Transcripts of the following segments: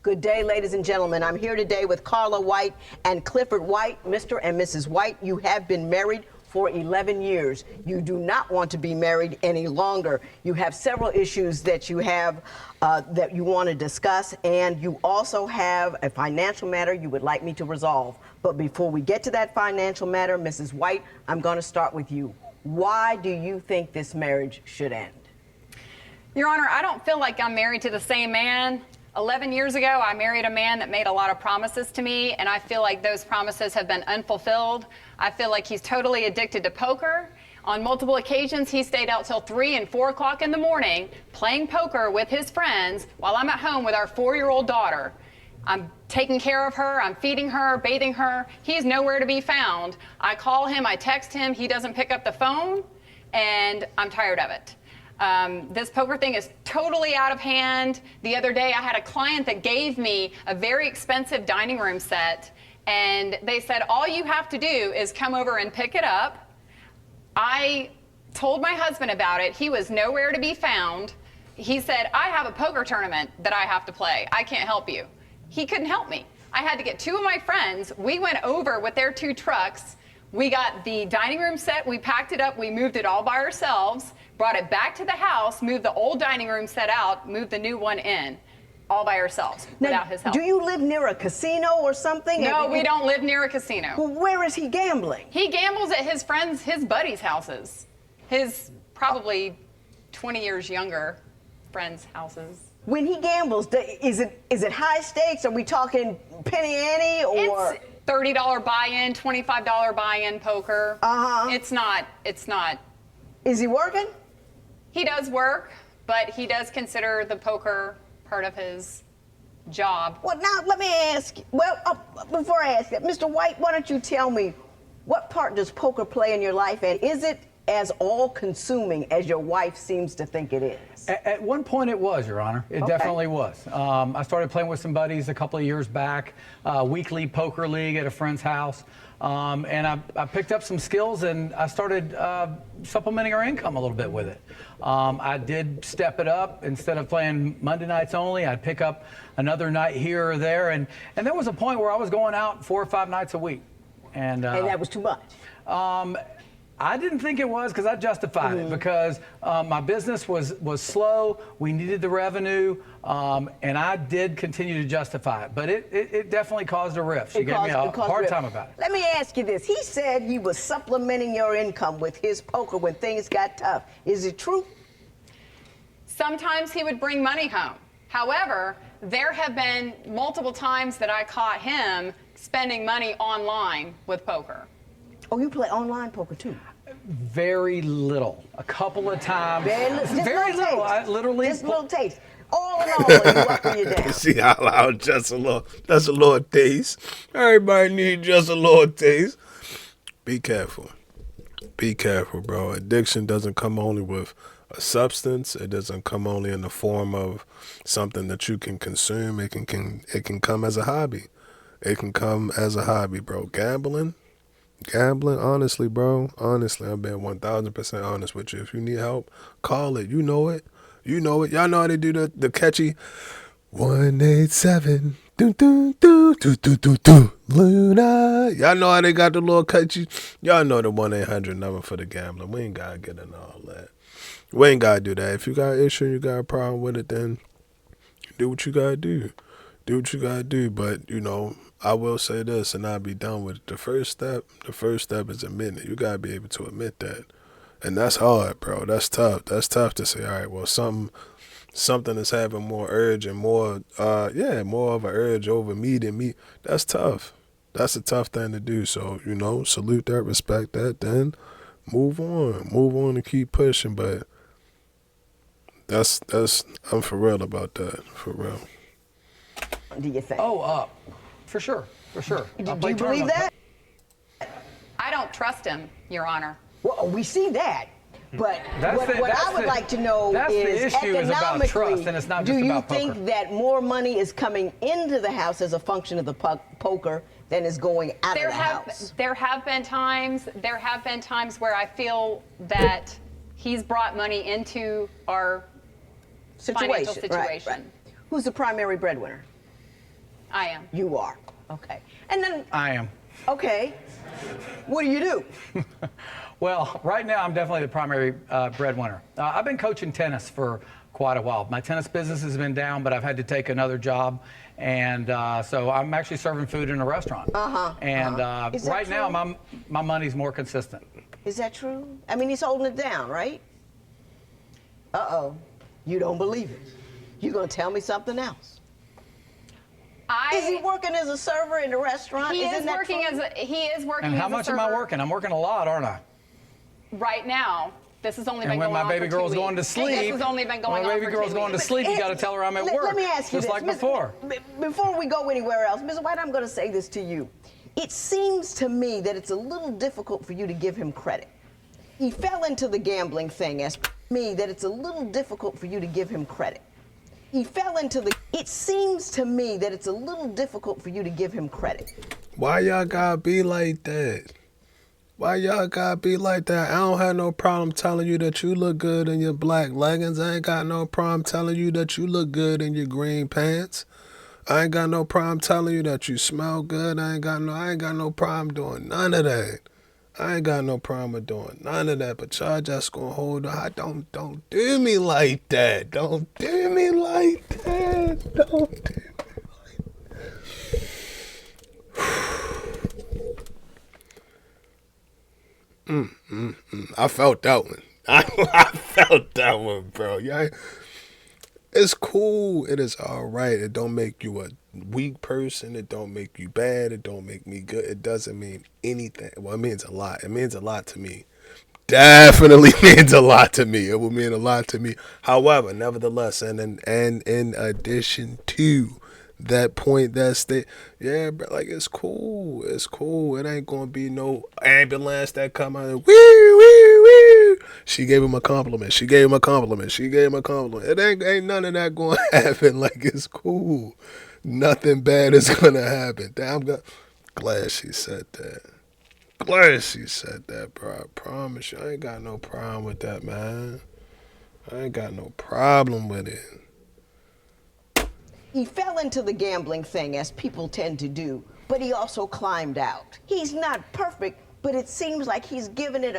Good day, ladies and gentlemen. I'm here today with Carla White and Clifford White. Mr. and Mrs. White, you have been married for 11 years. You do not want to be married any longer. You have several issues that you have that you want to discuss, and you also have a financial matter you would like me to resolve. But before we get to that financial matter, Mrs. White, I'm going to start with you. Why do you think this marriage should end? Your Honor, I don't feel like I'm married to the same man. 11 years ago, I married a man that made a lot of promises to me, and I feel like those promises have been unfulfilled. I feel like he's totally addicted to poker. On multiple occasions, he stayed out till 3 and 4 o'clock in the morning playing poker with his friends while I'm at home with our 4-year-old daughter. I'm taking care of her, I'm feeding her, bathing her. He's nowhere to be found. I call him, I text him, he doesn't pick up the phone, and I'm tired of it. This poker thing is totally out of hand. The other day I had a client that gave me a very expensive dining room set, and they said, all you have to do is come over and pick it up. I told my husband about it. He was nowhere to be found. He said, I have a poker tournament that I have to play. I can't help you. He couldn't help me. I had to get 2 of my friends. We went over with their 2 trucks. We got the dining room set, we packed it up, we moved it all by ourselves, brought it back to the house, moved the old dining room set out, moved the new one in, all by ourselves, without his help. Do you live near a casino or something? No, we don't live near a casino. Well, where is he gambling? He gambles at his friends, his buddies' houses. His probably 20 years younger friends' houses. When he gambles, is it high stakes? Are we talking penny ante or? It's $30 buy-in, $25 buy-in poker. It's not. Is he working? He does work, but he does consider the poker part of his job. Well, now let me ask you. Well, before I ask that, Mr. White, why don't you tell me what part does poker play in your life, and is it as all-consuming as your wife seems to think it is? At one point it was, Your Honor. It definitely was. I started playing with some buddies a couple of years back, weekly poker league at a friend's house, and I picked up some skills and I started supplementing our income a little bit with it. I did step it up. Instead of playing Monday nights only, I'd pick up another night here or there, and there was a point where I was going out 4 or 5 nights a week. And that was too much? I didn't think it was, because I justified it, because my business was slow, we needed the revenue, and I did continue to justify it. But it definitely caused a rift. She gave me a hard time about it. Let me ask you this. He said he was supplementing your income with his poker when things got tough. Is it true? Sometimes he would bring money home. However, there have been multiple times that I caught him spending money online with poker. Oh, you play online poker too? Very little. A couple of times. Very little. I literally. Just a little taste. All in all, you up or you down? See how loud just a little taste. Everybody needs just a little taste. Be careful. Be careful, bro. Addiction doesn't come only with a substance. It doesn't come only in the form of something that you can consume. It can come as a hobby. It can come as a hobby, bro. Gambling, honestly, bro. Honestly, I'm being 1,000% honest with you. If you need help, call it. You know it. You know it. Y'all know how they do the catchy 187 do do do do do do do Luna. Y'all know how they got the little catchy. Y'all know the 1-800 number for the gambling. We ain't gotta get into all that. We ain't gotta do that. If you got an issue, you got a problem with it, then do what you gotta do. Do what you gotta do. But you know, I will say this, and I'll be done with it. The first step is admitting it. You gotta be able to admit that. And that's hard, bro. That's tough. That's tough to say, all right, well, something is having more urge and more of an urge over me than me. That's tough. That's a tough thing to do. So, you know, salute that, respect that, then move on. Move on and keep pushing. But I'm for real about that. For real. Do you think? Oh, for sure. For sure. Do you believe that? I don't trust him, Your Honor. Well, we see that. But what I would like to know is economically, do you think that more money is coming into the house as a function of the poker than is going out of the house? There have been times where I feel that he's brought money into our financial situation. Right. Who's the primary breadwinner? I am. You are. Okay. And then, I am. okay, what do you do? Well, right now I'm definitely the primary breadwinner. I've been coaching tennis for quite a while. My tennis business has been down, but I've had to take another job, and so I'm actually serving food in a restaurant. And Is that right now true? my money's more consistent. Is that true? I mean, he's holding it down, right? Uh-oh. You don't believe it. You're going to tell me something else. Is he working as a server in a restaurant? He Isn't is that working true? And how much am I working? I'm working a lot, aren't I? Right now. This has only been And when going my on baby for 2 girl's weeks. going to sleep, This has only been going when my on baby for 2 girl's going to weeks. sleep, you got to tell her I'm at work. Let me ask you just this. like before. Before we go anywhere else, Mr. White, I'm going to say this to you. It seems to me that it's a little difficult for you to give him credit. He fell into the gambling thing. As me, that it's a little difficult for you to give him credit. He fell into the. It seems to me that it's a little difficult for you to give him credit. Why y'all gotta be like that? Why y'all gotta be like that? I don't have no problem telling you that you look good in your black leggings. I ain't got no problem telling you that you look good in your green pants. I ain't got no problem telling you that you smell good. I ain't got no problem doing none of that. I ain't got no problem with doing none of that, but y'all just gonna hold on. Don't do me like that. Don't do me like that. Don't do me like that. I felt that one. I felt that one, bro. Yeah, it's cool. It is all right. It don't make you a weak person. It don't make you bad. It don't make me good. It doesn't mean anything. Well, it means a lot. It means a lot to me. Definitely means a lot to me. It will mean a lot to me. However, nevertheless, and in addition to that point, yeah, bro, like it's cool. It's cool. It ain't gonna be no ambulance that come out and woo woo woo. She gave him a compliment. She gave him a compliment. She gave him a compliment. It ain't none of that gonna happen. Like it's cool. Nothing bad is gonna happen. Damn, I'm glad she said that. Glad she said that, bro. I promise you, I ain't got no problem with that, man. I ain't got no problem with it. He fell into the gambling thing, as people tend to do, but he also climbed out. He's not perfect, but it seems like he's given it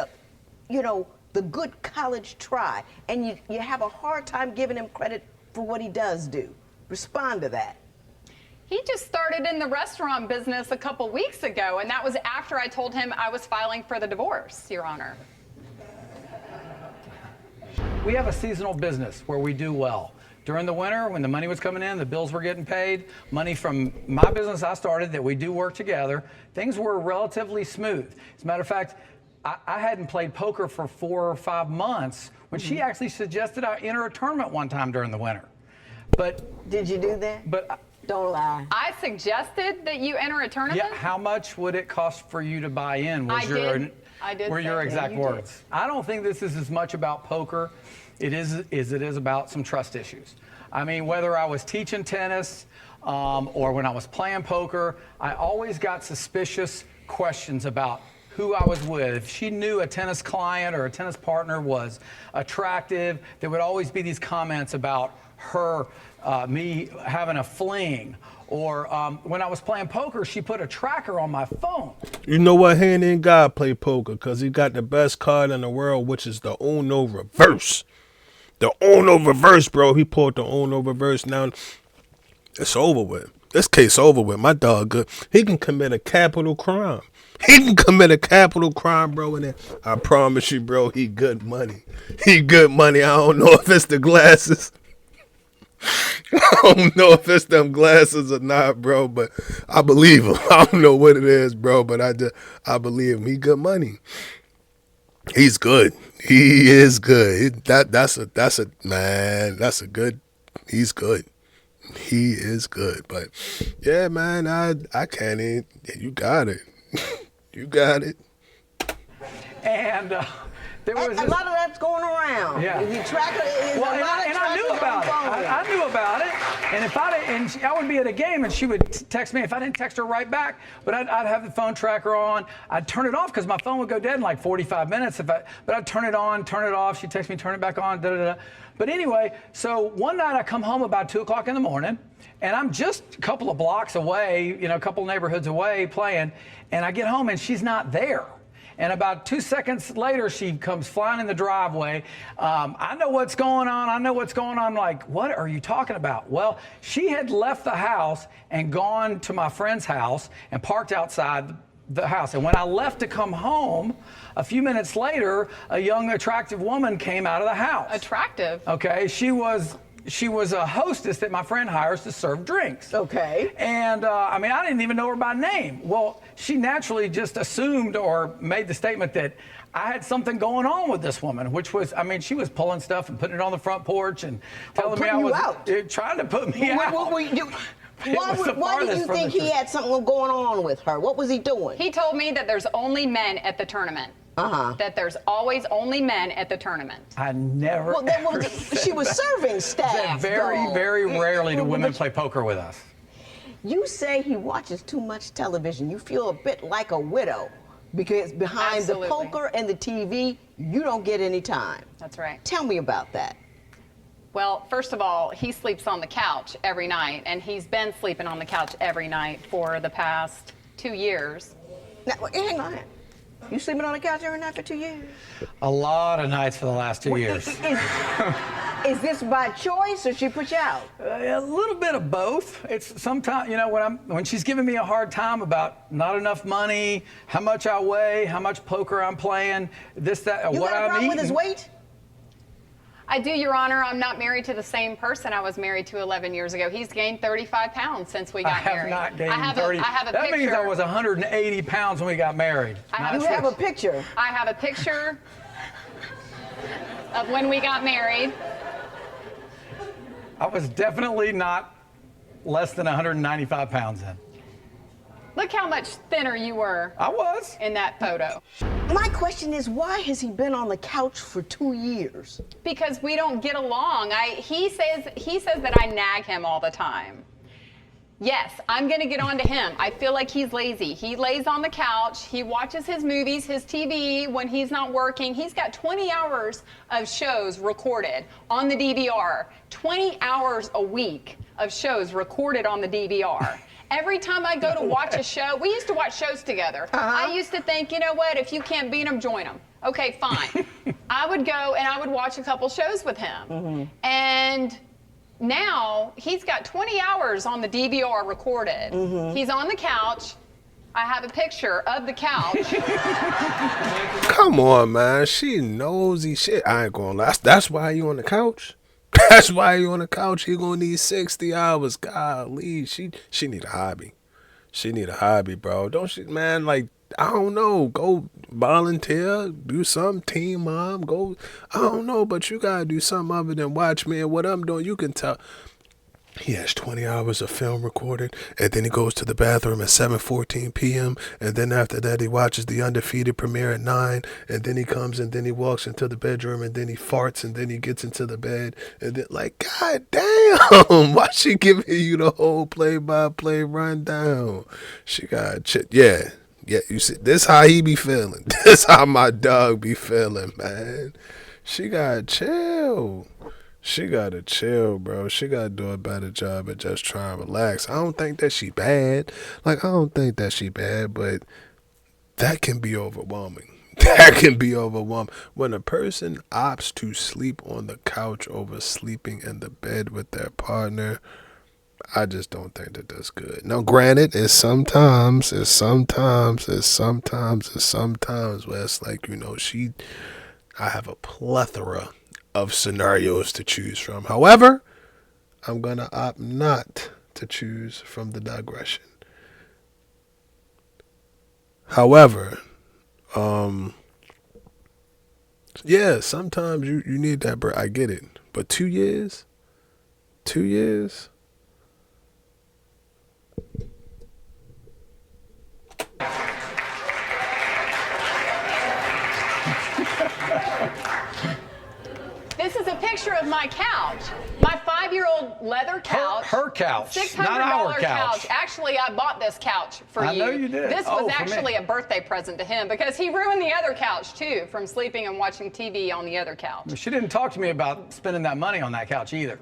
the good college try, and you have a hard time giving him credit for what he does do. Respond to that. He just started in the restaurant business a couple weeks ago, and that was after I told him I was filing for the divorce, Your Honor. We have a seasonal business where we do well. During the winter, when the money was coming in, the bills were getting paid, money from my business I started that we do work together, things were relatively smooth. As a matter of fact, I hadn't played poker for 4 or 5 months when she actually suggested I enter a tournament one time during the winter. But Did you do that? But Don't lie. I suggested that you enter a tournament? yeah, how much would it cost for you to buy in? I did Were say your that. exact You did. words. I don't think this is as much about poker it is about some trust issues. I mean, whether I was teaching tennis or when I was playing poker, I always got suspicious questions about who I was with. If she knew a tennis client or a tennis partner was attractive, there would always be these comments about her, me having a fling. Or when I was playing poker, she put a tracker on my phone. You know what? He ain't gotta play poker because he got the best card in the world, which is the Uno reverse. The Uno reverse, bro. He pulled the Uno reverse. Now it's over with. This case over with. My dog good. He can commit a capital crime. He can commit a capital crime, bro. And then I promise you, bro, he good money. He good money. I don't know if it's the glasses. I don't know if it's them glasses or not, bro, but I believe him. I don't know what it is, bro, but I believe him. He good money. He's good. He is good. That's a good. He's good. He is good. But yeah, man, I can't even. You got it. You got it. And there was A lot of that's going around. Yeah. The tracker is well, a lot of and I knew trackers about on it. phones. I knew about it. And if I didn't, I would be at a game and she would text me. If I didn't text her right back, but I'd have the phone tracker on. I'd turn it off because my phone would go dead in like 45 minutes. But I'd turn it on, turn it off. She'd text me, turn it back on, da da da. But anyway, so one night I come home about 2 o'clock in the morning, and I'm just a couple of blocks away, a couple neighborhoods away playing, and I get home and she's not there. And about 2 seconds later, she comes flying in the driveway. I know what's going on. I know what's going on. I'm like, what are you talking about? Well, she had left the house and gone to my friend's house and parked outside the house. And when I left to come home, a few minutes later, a young, attractive woman came out of the house. Attractive? Okay, she was a hostess that my friend hires to serve drinks. Okay. And I didn't even know her by name. Well, she naturally just assumed or made the statement that I had something going on with this woman, which was, she was pulling stuff and putting it on the front porch and telling me I was trying to put me out. What were you doing? Why did you think he had something going on with her? What was he doing? He told me that there's only men at the tournament. That there's always only men at the tournament. I never. Well, she was serving staff. Very rarely do women play poker with us. You say he watches too much television. You feel a bit like a widow because behind the poker and the TV, you don't get any time. That's right. Tell me about that. Well, first of all, he sleeps on the couch every night, and he's been sleeping on the couch every night for the past 2 years. Now, hang on. You sleeping on the couch every night for 2 years? A lot of nights for the last 2 years. Is this by choice or she put you out? A little bit of both. It's sometimes, when she's giving me a hard time about not enough money, how much I weigh, how much poker I'm playing, this, that, you what got a I'm problem eating. with his weight? I do, Your Honor. I'm not married to the same person I was married to 11 years ago. He's gained 35 pounds since we got married. I have not gained 30. I have a that picture. means I was 180 pounds when we got married. You have a picture. I have a picture of when we got married. I was definitely not less than 195 pounds then. Look how much thinner you were. I was. In that photo. My question is, why has he been on the couch for 2 years? Because we don't get along. He says that I nag him all the time. Yes, I'm going to get on to him. I feel like he's lazy. He lays on the couch. He watches his movies, his TV when he's not working. He's got 20 hours of shows recorded on the DVR. 20 hours a week of shows recorded on the DVR. Every time I go to watch a show, we used to watch shows together. I used to think, you know what, if you can't beat them, join them. Okay, fine. I would go and I would watch a couple shows with him. And now he's got 20 hours on the DVR recorded. He's on the couch. I have a picture of the couch. Come on, man. She nosy shit. I ain't gonna lie. That's why you on the couch? That's why you on the couch. He gonna need 60 hours. Golly, she need a hobby. She need a hobby, bro. Don't she, man? Like, I don't know. Go volunteer, do something. Teen mom, go. I don't know, but you gotta do something other than watch me. And what I'm doing, you can tell. He has 20 hours of film recorded, and then he goes to the bathroom at 7:14 p.m., and then after that he watches the Undefeated premiere at 9, and then he comes and then he walks into the bedroom, and then he farts, and then he gets into the bed, and then, like, god damn, why she giving you the whole play-by-play rundown? She got yeah, you see, this how he be feeling. This how my dog be feeling, man. She got chill. She gotta chill, bro. She gotta do a better job at just trying to relax. I don't think that she bad. Like, I don't think that she bad, but that can be overwhelming. That can be overwhelming. When a person opts to sleep on the couch over sleeping in the bed with their partner, I just don't think that that's good. Now, granted, it's sometimes where it's like, I have a plethora of scenarios to choose from. However, I'm going to opt not to choose from the digression. However, yeah, sometimes you need that break. I get it. But 2 years? 2 years? This is a picture of my couch. My 5-year-old leather couch. Her couch, $600 not our couch. Actually, I bought this couch for you. I know you did. This Oh, was for me. actually a birthday present to him because he ruined the other couch too from sleeping and watching TV on the other couch. She didn't talk to me about spending that money on that couch either.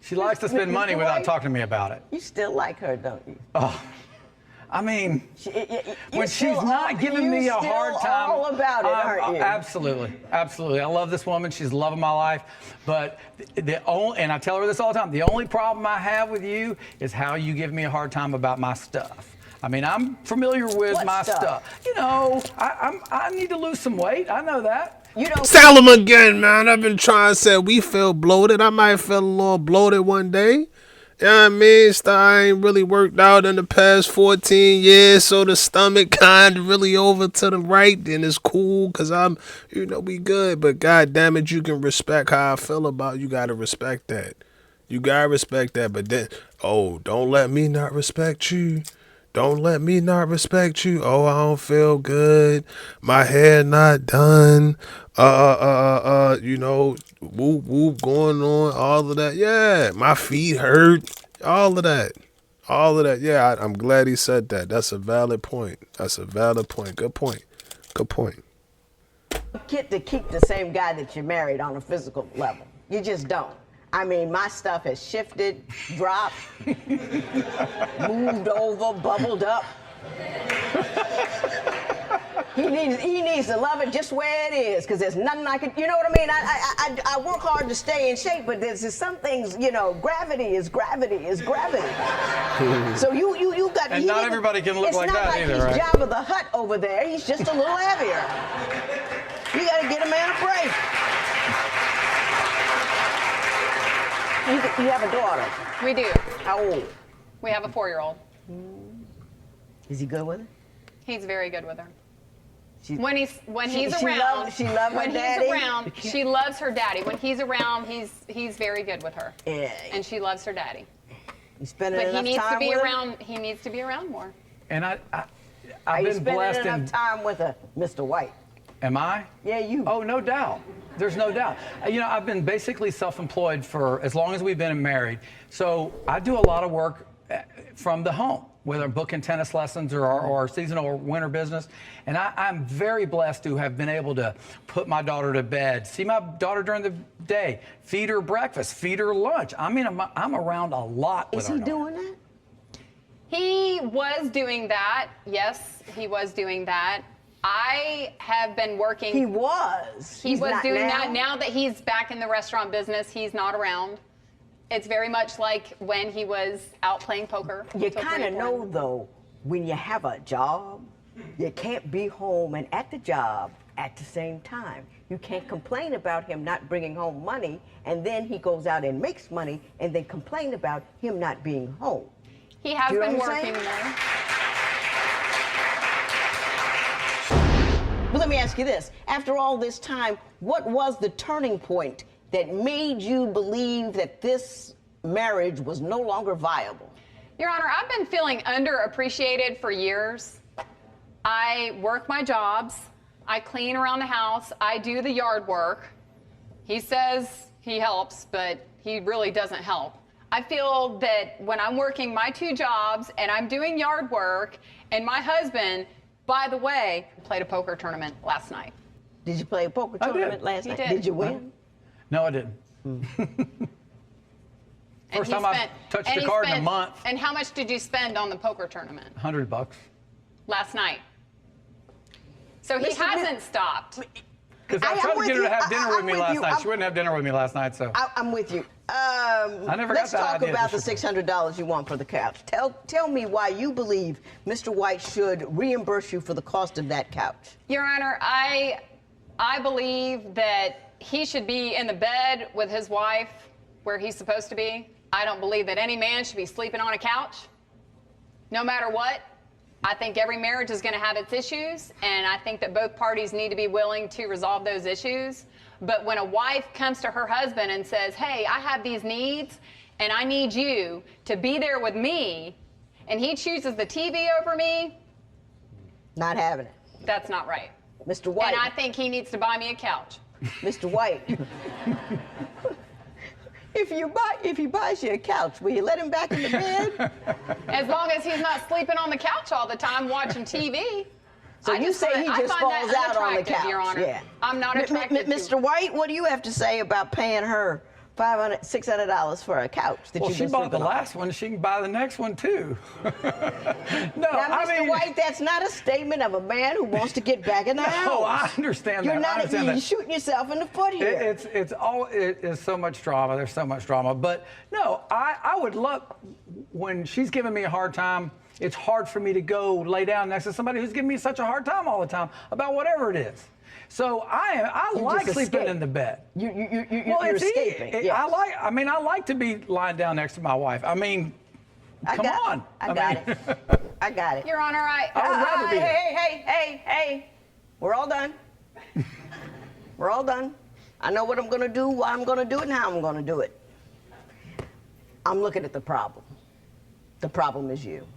She likes to spend money without talking to me about it. You still like her, don't you? Oh, I mean, when she's still not giving me a hard time. All about it, aren't you? Absolutely, absolutely. I love this woman. She's the love of my life. But and I tell her this all the time. The only problem I have with you is how you give me a hard time about my stuff. I mean, I'm familiar with What my stuff? stuff. You know, I need to lose some weight. I know that. You don't. Tell him again, man. I've been trying to say we feel bloated. I might feel a little bloated one day. You know what I mean? I ain't really worked out in the past 14 years, so the stomach kind of really over to the right, and it's cool because we good. But God damn it, you can respect how I feel about you. Got to respect that. You got to respect that. But then, don't let me not respect you. Don't let me not respect you. Oh, I don't feel good. My hair not done. Whoop, whoop going on. All of that. Yeah, my feet hurt. All of that. All of that. Yeah, I'm glad he said that. That's a valid point. Good point. You get to keep the same guy that you married on a physical level. You just don't. I mean, my stuff has shifted, dropped, moved over, bubbled up. He needs to love it just where it is, because there's nothing I can, you know what I mean? I work hard to stay in shape, but there's just some things, gravity is gravity. So you got. And not everybody can look like that either, right? It's not like he's Jabba the Hutt over there. He's just a little heavier. You got to get a man a break. You have a daughter. We do. How old? We have a 4-year-old. Is he good with her? He's very good with her. She When he's she around, loves her when daddy? he's around, she loves her daddy. When he's around, he's very good with her. Yeah. And she loves her daddy. You spending But enough he needs time to be with her? around. He needs to be around more. And Are I've you been spending blessed enough in. time with her, Mr. White? Am I? Yeah, you. Oh, no doubt. There's no doubt. I've been basically self-employed for as long as we've been married. So I do a lot of work from the home, whether I'm booking tennis lessons or our seasonal or winter business. And I'm very blessed to have been able to put my daughter to bed, see my daughter during the day, feed her breakfast, feed her lunch. I mean, I'm around a lot with Is our he daughter. doing that? He was doing that. Yes, he was doing that. I have been working. He was. He was doing that. Now that he's back in the restaurant business, he's not around. It's very much like when he was out playing poker. You till kind 3 of or 4 know, though, when you have a job, you can't be home and at the job at the same time. You can't complain about him not bringing home money, and then he goes out and makes money, and then complain about him not being home. He has Do you know been what I'm working saying? more. But let me ask you this. After all this time, what was the turning point that made you believe that this marriage was no longer viable? Your Honor, I've been feeling underappreciated for years. I work my jobs. I clean around the house. I do the yard work. He says he helps, but he really doesn't help. I feel that when I'm working my 2 jobs and I'm doing yard work, and my husband, by the way, played a poker tournament last night. Did you play a poker I did. tournament last He night? did. Did you win? No, I didn't. First time I've touched a card in a month. And how much did you spend on the poker tournament $100. last night? So he Listen, hasn't stopped. Because I I'm tried to with get her to you. have dinner with I'm me with last you. night. She wouldn't have dinner with me last night, so. I'm with you. never Let's got that talk idea, about the just- $600 you want for the couch. Tell me why you believe Mr. White should reimburse you for the cost of that couch. Your Honor, I believe that he should be in the bed with his wife where he's supposed to be. I don't believe that any man should be sleeping on a couch, no matter what. I think every marriage is going to have its issues, and I think that both parties need to be willing to resolve those issues. But when a wife comes to her husband and says, hey, I have these needs, and I need you to be there with me, and he chooses the TV over me, Not having it. that's not right. Mr. White. And I think he needs to buy me a couch. Mr. White. If he buys you a couch, will you let him back in the bed? As long as he's not sleeping on the couch all the time watching TV. So you say he just falls out on the couch? Your Honor. Yeah. I'm not attracted to. Mr. White, what do you have to say about paying her $600 for a couch that Well, you've she been bought the sleeping on? last one. She can buy the next one too. No, Now, Mr. I mean, White, that's not a statement of a man who wants to get back in the house. No, I understand You're that. I not. understand You're that. shooting yourself in the foot here. It is so much drama. There's so much drama. But no, I would love, when she's giving me a hard time, it's hard for me to go lay down next to somebody who's giving me such a hard time all the time about whatever it is. So I like sleeping in the bed. You're It's escaping. Yes. I like to be lying down next to my wife. I mean, come on. I got it. I got it. Your Honor, I would rather be there. Hey. We're all done. We're all done. I know what I'm going to do, why I'm going to do it, and how I'm going to do it. I'm looking at the problem. The problem is you.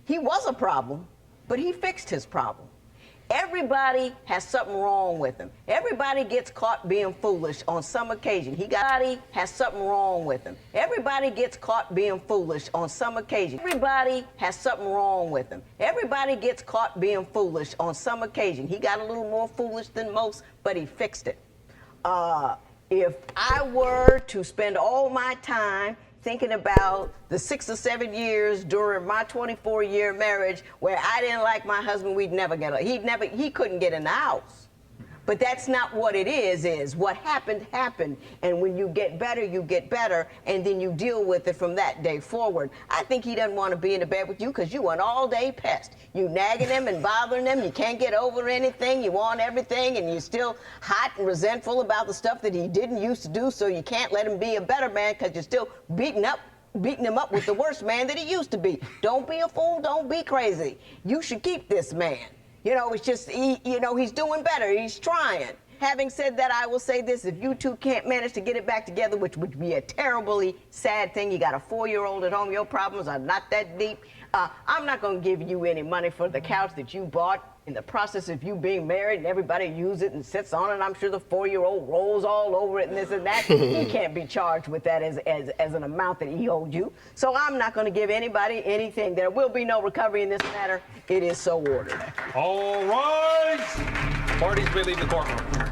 He was a problem, but he fixed his problem. Everybody has something wrong with him. Everybody gets caught being foolish on some occasion. Everybody has something wrong with him. Everybody gets caught being foolish on some occasion. Everybody has something wrong with him. Everybody gets caught being foolish on some occasion. He got a little more foolish than most, but he fixed it. If I were to spend all my time thinking about the 6 or 7 years during my 24-year marriage where I didn't like my husband, we'd never get he couldn't get in the house. But that's not what it is what happened, and when you get better, and then you deal with it from that day forward. I think he doesn't want to be in the bed with you because you an all-day pest. You nagging him and bothering him, you can't get over anything, you want everything, and you're still hot and resentful about the stuff that he didn't used to do, so you can't let him be a better man because you're still beating him up with the worst man that he used to be. Don't be a fool, don't be crazy. You should keep this man. You know, it's just, he's doing better. He's trying. Having said that, I will say this. If you two can't manage to get it back together, which would be a terribly sad thing, you got a 4-year-old at home, your problems are not that deep, I'm not going to give you any money for the couch that you bought in the process of you being married and everybody uses it and sits on it. I'm sure the 4-year-old rolls all over it and this and that. He can't be charged with that as an amount that he owed you. So I'm not going to give anybody anything. There will be no recovery in this matter. It is so ordered. All right. Parties may leave the courtroom.